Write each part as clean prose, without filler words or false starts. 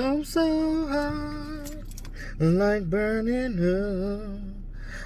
I'm so hot, like burning up.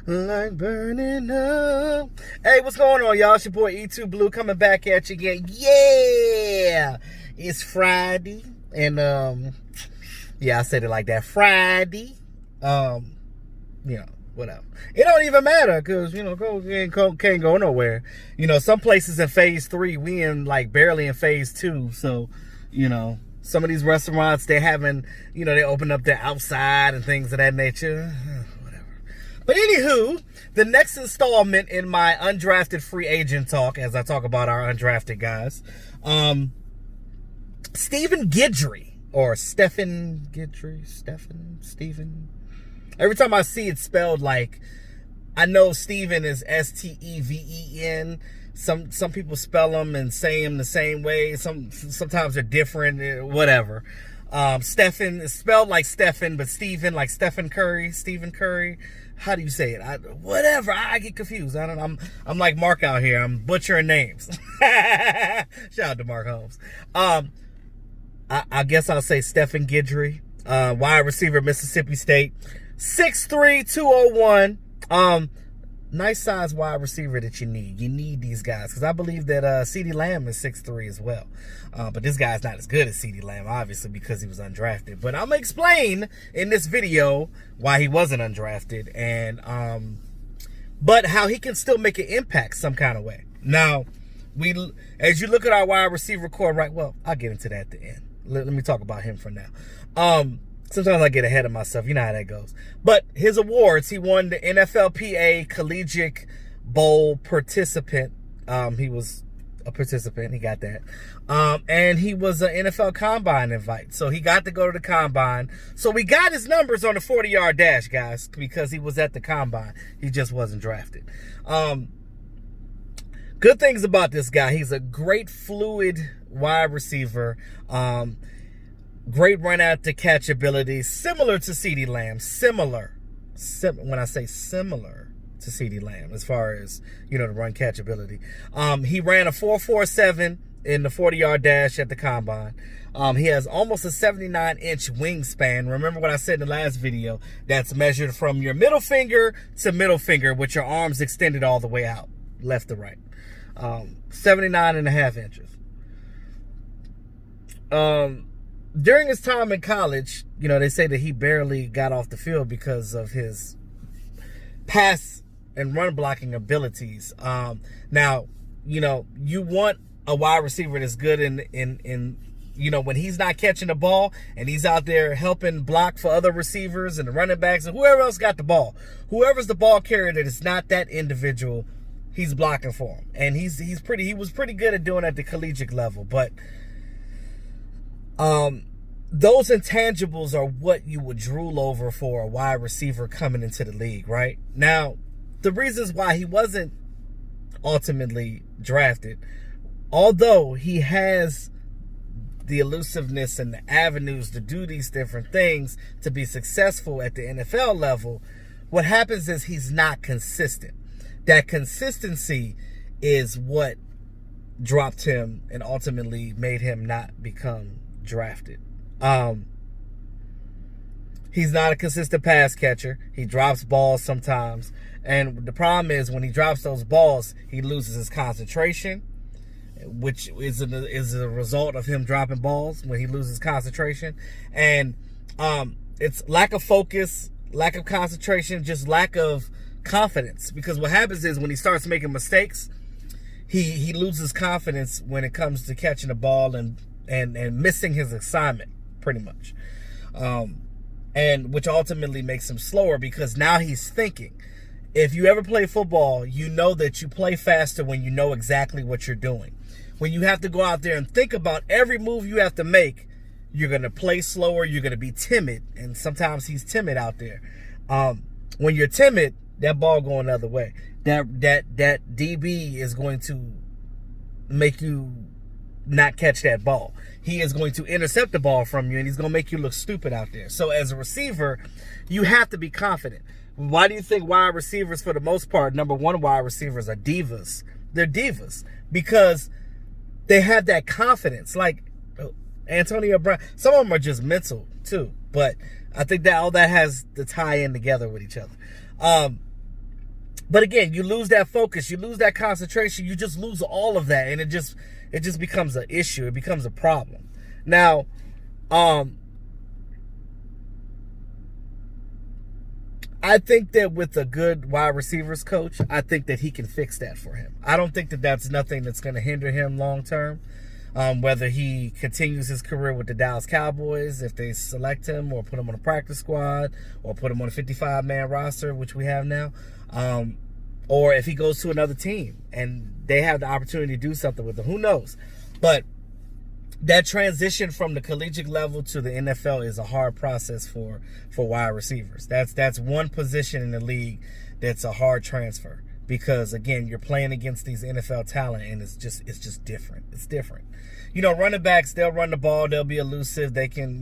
Like burning up. Hey, what's going on, y'all? It's your boy E2 Blue coming back at you again. Yeah, it's Friday, and yeah, I said it like that. Friday. Whatever. It don't even matter because can't go nowhere. Some places in phase 3, we in like barely in phase 2. So, some of these restaurants they open up their outside and things of that nature. But anywho, the next installment in my undrafted free agent talk, as I talk about our undrafted guys, Stephen Guidry, or Stephen Guidry, Stephen. Every time I see it spelled like, I know Stephen is Steven. Some people spell them and say them the same way. Sometimes they're different, whatever. Stephen is spelled like Stephen, but Stephen like Stephen Curry. How do you say it? Whatever. I get confused. I'm like Mark out here. I'm butchering names. Shout out to Mark Holmes. I guess I'll say Stephen Guidry, wide receiver, Mississippi State, 6'3", 201. Nice size wide receiver that you need. You need these guys because I believe that CeeDee Lamb is 6'3" as well. But this guy's not as good as CeeDee Lamb, obviously, because he was undrafted. But I'm going to explain in this video why he wasn't undrafted and but how he can still make an impact some kind of way. Now, as you look at our wide receiver core, right? Well, I'll get into that at the end. Let me talk about him for now. Sometimes I get ahead of myself. You know how that goes. But his awards, he won the NFLPA Collegiate Bowl participant. He was a participant. He got that. And he was an NFL Combine invite. So he got to go to the Combine. So we got his numbers on the 40-yard dash, guys, because he was at the Combine. He just wasn't drafted. Good things about this guy. He's a great fluid wide receiver. Great run out to catch ability, similar to CeeDee Lamb. When I say similar to CeeDee Lamb, as far as the run catch ability. He ran a 4.47 in the 40-yard dash at the Combine. He has almost a 79-inch wingspan. Remember what I said in the last video? That's measured from your middle finger to middle finger with your arms extended all the way out, left to right. 79.5 inches. During his time in college, they say that he barely got off the field because of his pass and run blocking abilities. Now, you want a wide receiver that's good in when he's not catching the ball and he's out there helping block for other receivers and the running backs and whoever else got the ball. Whoever's the ball carrier that is not that individual, he's blocking for him. And he was pretty good at doing it at the collegiate level, but those intangibles are what you would drool over for a wide receiver coming into the league, right? Now, the reasons why he wasn't ultimately drafted, although he has the elusiveness and the avenues to do these different things to be successful at the NFL level, what happens is he's not consistent. That consistency is what dropped him and ultimately made him not become drafted. He's not a consistent pass catcher. He drops balls sometimes. And the problem is when he drops those balls, he loses his concentration, which is a result of him dropping balls when he loses concentration. And it's lack of focus, lack of concentration, just lack of confidence. Because what happens is when he starts making mistakes, he loses confidence when it comes to catching the ball and missing his assignment, pretty much. And which ultimately makes him slower because now he's thinking. If you ever play football, you know that you play faster when you know exactly what you're doing. When you have to go out there and think about every move you have to make, you're going to play slower, you're going to be timid, and sometimes he's timid out there. When you're timid, that ball going the other way. That DB is going to make you not catch that ball. He is going to intercept the ball from you, and he's going to make you look stupid out there. So as a receiver, you have to be confident. Why do you think wide receivers, for the most part, number one wide receivers are divas? They're divas because they have that confidence. Like, Antonio Brown. Some of them are just mental too, but I think that all that has to tie in together with each other. But again, you lose that focus, you lose that concentration, you just lose all of that, and it just becomes an issue. It becomes a problem. Now, I think that with a good wide receivers coach, I think that he can fix that for him. I don't think that that's nothing that's going to hinder him long term. Whether he continues his career with the Dallas Cowboys, if they select him or put him on a practice squad or put him on a 55-man roster, which we have now, or if he goes to another team and they have the opportunity to do something with him, who knows? But that transition from the collegiate level to the NFL is a hard process for wide receivers. That's one position in the league that's a hard transfer because, again, you're playing against these NFL talent, and it's just different. It's different. Running backs, they'll run the ball, they'll be elusive, they can,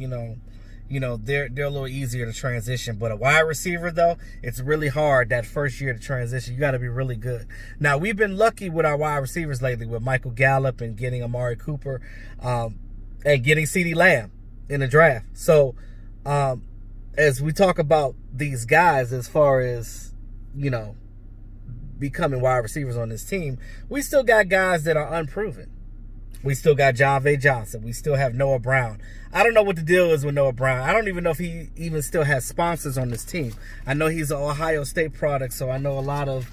they're a little easier to transition. But a wide receiver, though, it's really hard that first year to transition. You got to be really good. Now, we've been lucky with our wide receivers lately with Michael Gallup and getting Amari Cooper and getting CeeDee Lamb in the draft. So, as we talk about these guys as far as, becoming wide receivers on this team, we still got guys that are unproven. We still got John V. Johnson. We still have Noah Brown. I don't know what the deal is with Noah Brown. I don't even know if he even still has sponsors on this team. I know he's an Ohio State product, so I know a lot of,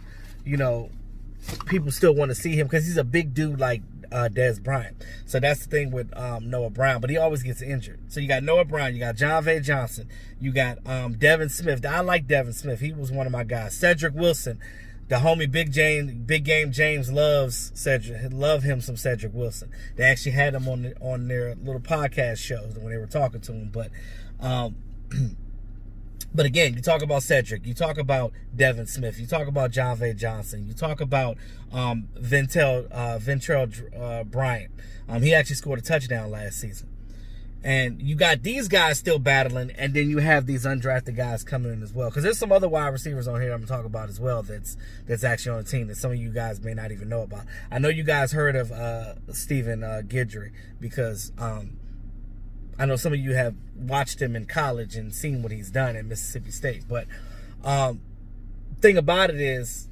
people still want to see him because he's a big dude like Dez Bryant. So that's the thing with Noah Brown, but he always gets injured. So you got Noah Brown, you got John V. Johnson, you got Devin Smith. I like Devin Smith. He was one of my guys. Cedric Wilson. The homie Big Game James loves Cedric. Love him some Cedric Wilson. They actually had him on their little podcast shows when they were talking to him. But again, you talk about Cedric, you talk about Devin Smith, you talk about John V. Johnson, you talk about Ventrell Bryant. He actually scored a touchdown last season. And you got these guys still battling, and then you have these undrafted guys coming in as well. Because there's some other wide receivers on here I'm going to talk about as well that's actually on the team that some of you guys may not even know about. I know you guys heard of Stephen Guidry because I know some of you have watched him in college and seen what he's done at Mississippi State. But thing about it is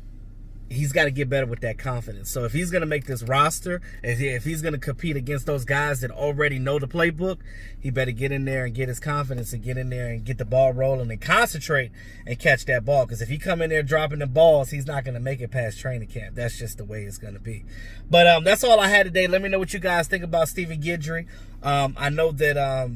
he's got to get better with that confidence. So if he's going to make this roster, if he's going to compete against those guys that already know the playbook, he better get in there and get his confidence and get in there and get the ball rolling and concentrate and catch that ball. Because if he come in there dropping the balls, he's not going to make it past training camp. That's just the way it's going to be. But that's all I had today. Let me know what you guys think about Stephen Guidry. I know that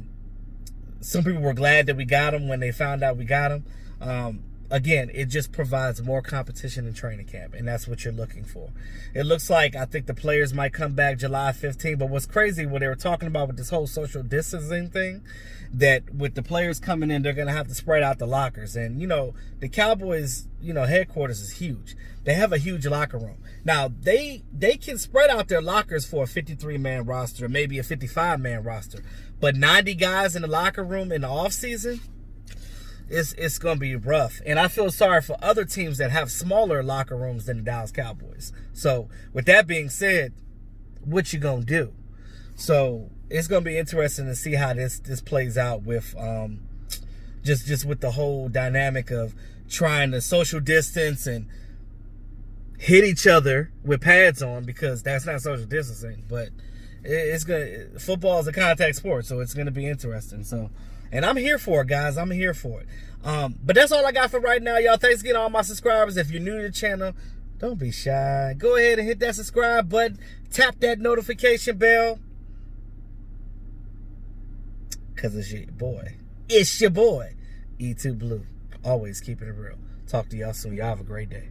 some people were glad that we got him when they found out we got him. Again, it just provides more competition in training camp, and that's what you're looking for. It looks like I think the players might come back July 15th, but what's crazy, what they were talking about with this whole social distancing thing, that with the players coming in, they're going to have to spread out the lockers. And, the Cowboys, headquarters is huge. They have a huge locker room. Now, they can spread out their lockers for a 53-man roster, maybe a 55-man roster, but 90 guys in the locker room in the offseason, it's going to be rough. And I feel sorry for other teams that have smaller locker rooms than the Dallas Cowboys. So, with that being said, what you going to do? So, it's going to be interesting to see how this plays out with just with the whole dynamic of trying to social distance and hit each other with pads on, because that's not social distancing. But football is a contact sport, so it's going to be interesting. So, and I'm here for it, guys. I'm here for it. But that's all I got for right now, y'all. Thanks again to all my subscribers. If you're new to the channel, don't be shy. Go ahead and hit that subscribe button. Tap that notification bell. Because it's your boy. It's your boy, E2 Blue. Always keeping it real. Talk to y'all soon. Y'all have a great day.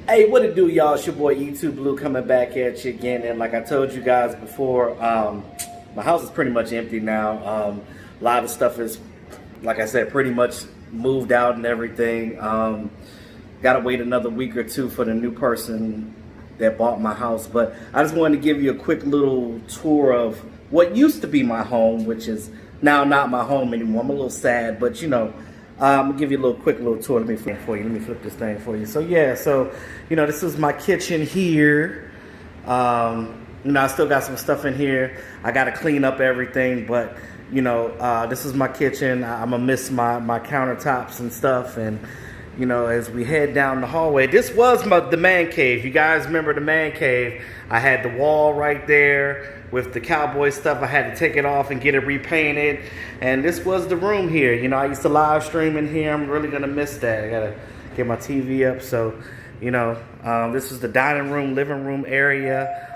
Hey, what it do, y'all? It's your boy E2 Blue coming back at you again. And like I told you guys before, my house is pretty much empty now. A lot of stuff is, like I said, pretty much moved out and everything. Got to wait another week or two for the new person that bought my house. But I just wanted to give you a quick little tour of what used to be my home, which is now not my home anymore. I'm a little sad, but I'm gonna give you a quick little tour. Let me flip this thing for you. So yeah, this is my kitchen here. You know, I still got some stuff in here. I got to clean up everything, but you know, this is my kitchen. I'm gonna miss my countertops and stuff. And you know, as we head down the hallway, this was the man cave. You guys remember the man cave? I had the wall right there with the Cowboys stuff. I had to take it off and get it repainted. And this was the room here. You know, I used to live stream in here. I'm really gonna miss that. I gotta get my TV up. So, you know, this is the dining room, living room area.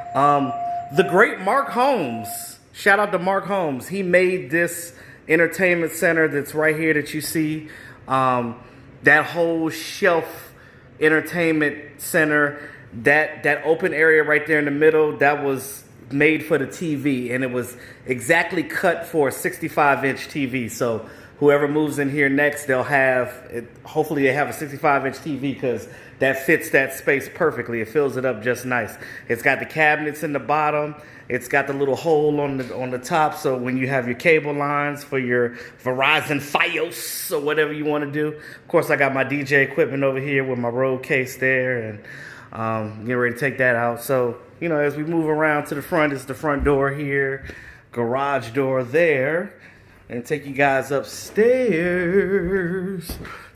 The great Mark Holmes. Shout out to Mark Holmes. He made this entertainment center that's right here that you see. That whole shelf entertainment center, that open area right there in the middle, that was made for the TV, and it was exactly cut for a 65-inch TV. So whoever moves in here next, they'll have it. Hopefully they have a 65-inch TV, because that fits that space perfectly. It fills it up just nice. It's got the cabinets in the bottom. It's got the little hole on the top, so when you have your cable lines for your Verizon Fios or whatever you want to do. Of course, I got my DJ equipment over here with my Rode case there, and getting ready to take that out. So, you know, as we move around to the front, it's the front door here, garage door there, and take you guys upstairs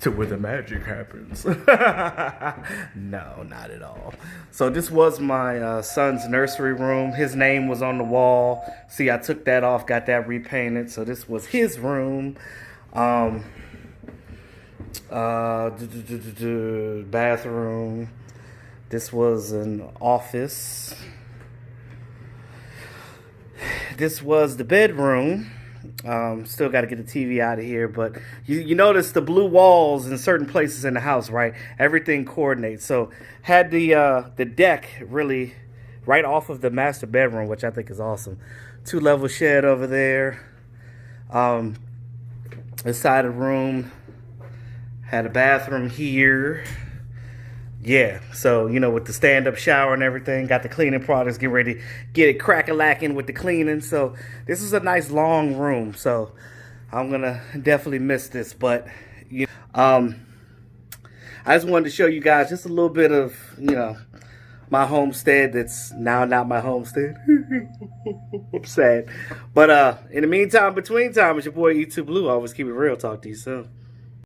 to where the magic happens. No, not at all. So this was my son's nursery room. His name was on the wall. See, I took that off, got that repainted. So this was his room. Bathroom. This was an office. This was the bedroom. Still got to get the TV out of here, but you notice the blue walls in certain places in the house, right? Everything coordinates. So had the deck really right off of the master bedroom, which I think is awesome. 2-level shed over there. This side of the room had a bathroom here. Yeah, so, you know, with the stand-up shower and everything, got the cleaning products, get ready to get it crack-a-lacking with the cleaning. So this is a nice long room, so I'm going to definitely miss this. But, you know, I just wanted to show you guys just a little bit of, you know, my homestead that's now not my homestead. I'm sad. But in the meantime, between time, it's your boy E2 Blue. I always keep it real. Talk to you soon.